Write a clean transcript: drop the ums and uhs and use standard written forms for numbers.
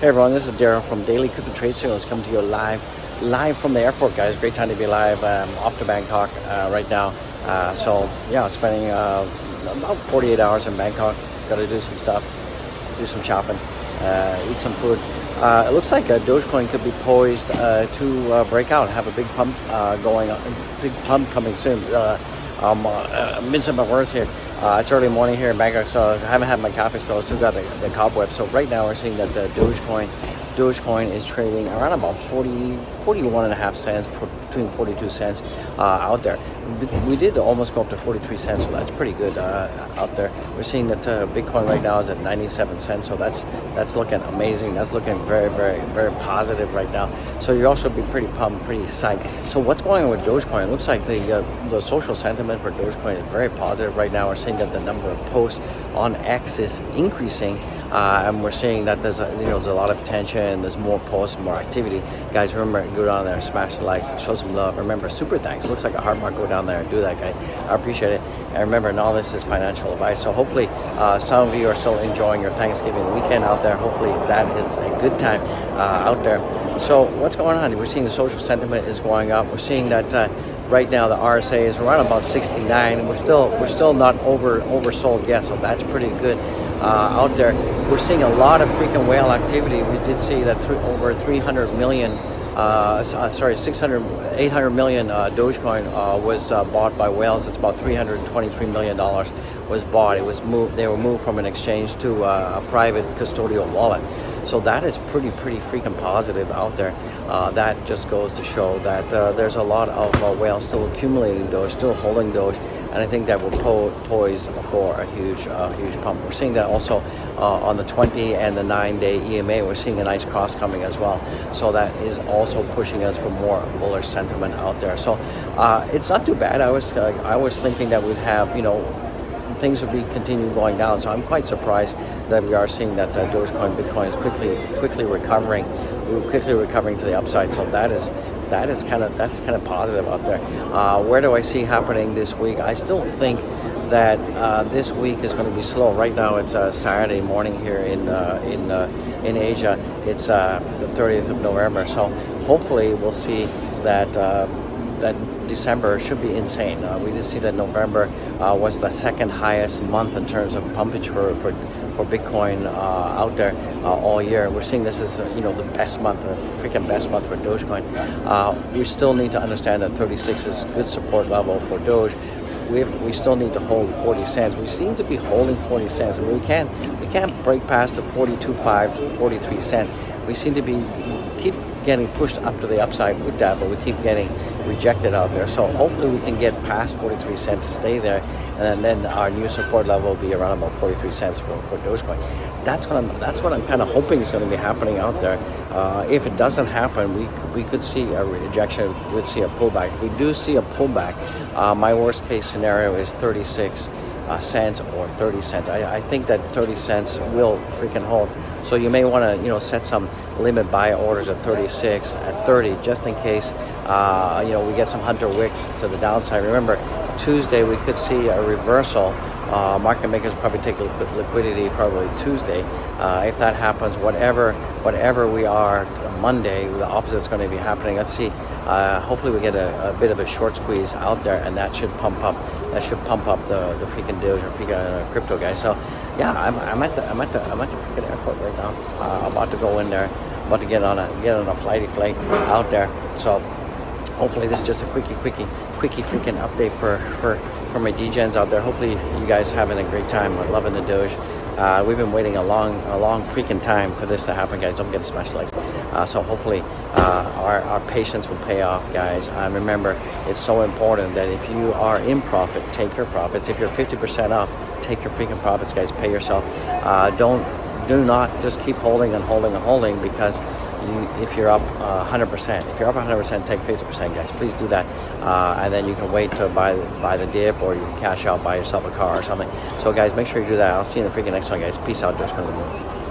Hey everyone, this is Daryl from Daily Crypto Trade Sales coming to you live from the airport, guys. Great time to be live. Off to Bangkok right now. So yeah, spending about 48 hours in Bangkok. Got to do some stuff, do some shopping, eat some food. It looks like Dogecoin could be poised to break out, have a big pump big pump coming soon. Mincing my words here. It's early morning here in Bangkok, so I haven't had my coffee, so I still got the cobweb. So right now we're seeing that the Dogecoin is trading around about 41 and a half cents, between 42 cents out there. We did almost go up to 43 cents, so that's pretty good out there. We're seeing that Bitcoin right now is at 97 cents, so that's looking amazing. That's looking very, very, very positive right now. So you also be pretty pumped, pretty psyched. So what's going on with Dogecoin? It looks like the social sentiment for Dogecoin is very positive right now. We're seeing that the number of posts on X is increasing, and we're seeing that there's a lot of attention. There's more posts, more activity. Guys, remember, go down there, smash the likes, show some love. Remember, super thanks. Looks like a hard mark. Go down there and do that, guys. I appreciate it. And remember, and all this is financial advice. So hopefully, some of you are still enjoying your Thanksgiving weekend out there. Hopefully, that is a good time out there. So what's going on? We're seeing the social sentiment is going up. We're seeing that right now the RSA is around about 69, and we're still not oversold yet. So that's pretty good. Out there, we're seeing a lot of freaking whale activity. We did see that over 300 million, 800 million Dogecoin was bought by whales. It's about $323 million was bought. It was moved. They were moved from an exchange to a private custodial wallet. So that is pretty freaking positive out there. That just goes to show that there's a lot of whales still accumulating Doge, still holding Doge, and I think that will poise for a huge pump. We're seeing that also on the 20 and the 9-day EMA. We're seeing a nice cross coming as well. So that is also pushing us for more bullish sentiment out there. So it's not too bad. I was thinking that we'd have, things would be continuing going down. So I'm quite surprised that we are seeing that Dogecoin, Bitcoin is quickly recovering to the upside. So that's kind of positive out there. Where do I see happening this week? I still think that this week is going to be slow. Right now it's Saturday morning here in Asia. It's the 30th of November. So hopefully we'll see that December should be insane. We did see that November was the second highest month in terms of pumpage for Bitcoin out there all year. We're seeing this as the best month, the freaking best month for Dogecoin. We still need to understand that 36 is good support level for Doge. We still need to hold 40 cents. We seem to be holding 40 cents. We can't break past the 42.5, 43 cents. We seem to keep getting pushed up to the upside with that, but we keep getting rejected out there. So hopefully we can get past 43 cents, stay there, and then our new support level will be around about 43 cents for Dogecoin. That's what I'm kind of hoping is going to be happening out there. If it doesn't happen, we could see a rejection. We could see a pullback. If we do see a pullback, my worst case scenario is 36 cents or 30 cents. I think that 30 cents will freaking hold. So you may want to set some limit buy orders at 36, at 30, just in case we get some hunter wicks to the downside. Remember, Tuesday we could see a reversal. Market makers probably take liquidity probably Tuesday. If that happens, whatever we are Monday, the opposite is going to be happening. Let's see. Hopefully we get a bit of a short squeeze out there, and that should pump up the freaking Doge or freaking crypto, guys. So yeah, I'm at the freaking airport right now. I'm about to go in there. I'm about to get on a flighty flight out there. So hopefully this is just a quickie freaking update for my degens out there. Hopefully you guys having a great time. I'm loving the Doge. We've been waiting a long freaking time for this to happen, guys. Don't get to smash the likes. So hopefully our patience will pay off, guys. Remember, it's so important that if you are in profit, take your profits. If you're 50% up, take your freaking profits, guys. Pay yourself. Do not just keep holding and holding, because if you're up 100%, take 50%, guys. Please do that, and then you can wait to buy the dip, or you can cash out, buy yourself a car or something. So, guys, make sure you do that. I'll see you in the freaking next one, guys. Peace out. Dogecoin.